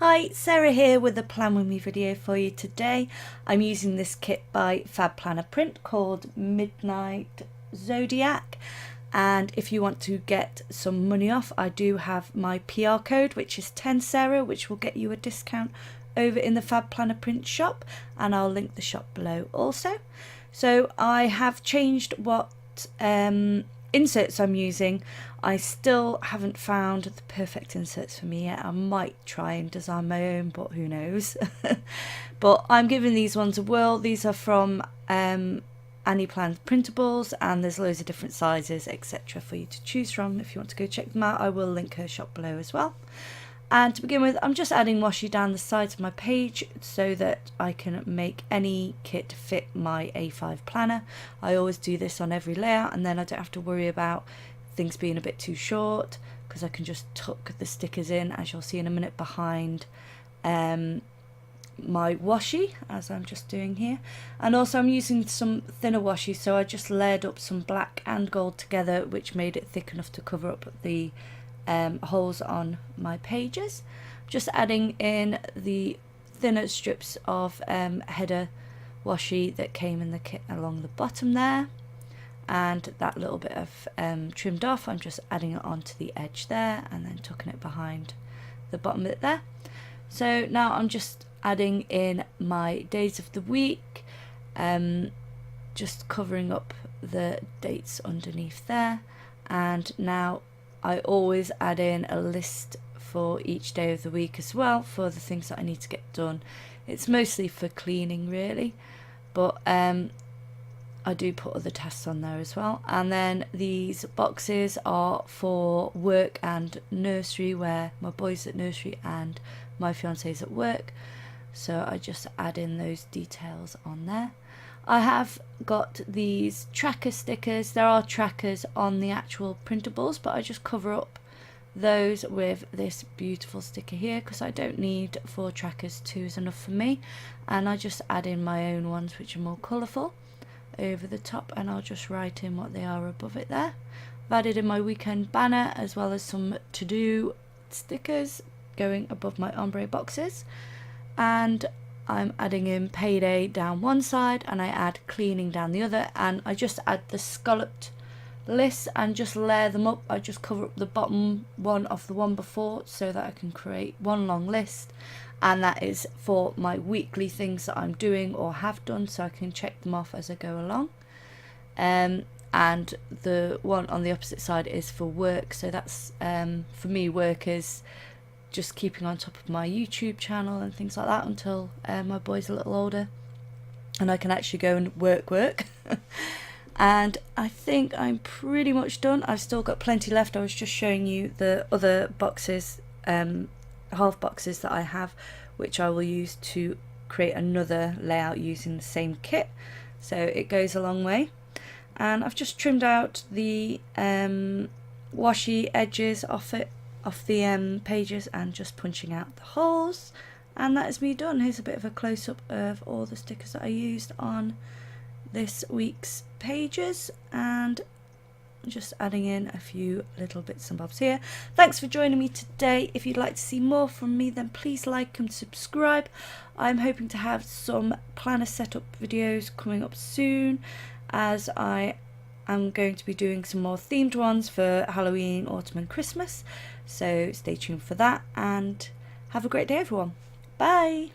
Hi, Sarah here with a Plan With Me video for you today. I'm using this kit by Fab Planner Print called Midnight Zodiac, and if you want to get some money off, I do have my PR code, which is 10 Sarah, which will get you a discount over in the Fab Planner Print shop, and I'll link the shop below also. So I have changed what inserts I'm using. I still haven't found the perfect inserts for me yet. I might try and design my own, but who knows. But I'm giving these ones a whirl. These are from Annie Plan's Printables, and there's loads of different sizes, etc. for you to choose from. If you want to go check them out, I will link her shop below as well. And to begin with, I'm just adding washi down the sides of my page so that I can make any kit fit my A5 planner. I always do this on every layout, and then I don't have to worry about things being a bit too short, because I can just tuck the stickers in, as you'll see in a minute, behind my washi, as I'm just doing here. And also I'm using some thinner washi, so I just layered up some black and gold together, which made it thick enough to cover up the holes on my pages. Just adding in the thinner strips of header washi that came in the kit along the bottom there, and that little bit of trimmed off, I'm just adding it onto the edge there and then tucking it behind the bottom bit there. So now I'm just adding in my days of the week, just covering up the dates underneath there. And now I always add in a list for each day of the week as well, for the things that I need to get done. It's mostly for cleaning really, but I do put other tasks on there as well. And then these boxes are for work and nursery, where my boy's at nursery and my fiance's at work, so I just add in those details on there. I have got these tracker stickers. There are trackers on the actual printables, but I just cover up those with this beautiful sticker here, because I don't need 4 trackers, 2 is enough for me. And I just add in my own ones, which are more colourful, over the top, and I'll just write in what they are above it there. I've added in my weekend banner, as well as some to-do stickers going above my ombre boxes. And I'm adding in payday down one side, and I add cleaning down the other, and I just add the scalloped lists and just layer them up. I just cover up the bottom one of the one before, so that I can create one long list, and that is for my weekly things that I'm doing or have done, so I can check them off as I go along. And the one on the opposite side is for work, so that's for me, work is just keeping on top of my YouTube channel and things like that until my boy's a little older and I can actually go and work. And I think I'm pretty much done. I've still got plenty left. I was just showing you the other boxes, half boxes that I have, which I will use to create another layout using the same kit, so it goes a long way. And I've just trimmed out the washi edges off the pages, and just punching out the holes, and that is me done. Here's a bit of a close-up of all the stickers that I used on this week's pages, and just adding in a few little bits and bobs here. Thanks for joining me today. If you'd like to see more from me, then please like and subscribe. I'm hoping to have some planner setup videos coming up soon, as I am going to be doing some more themed ones for Halloween, autumn and Christmas, so stay tuned for that, and have a great day everyone. Bye.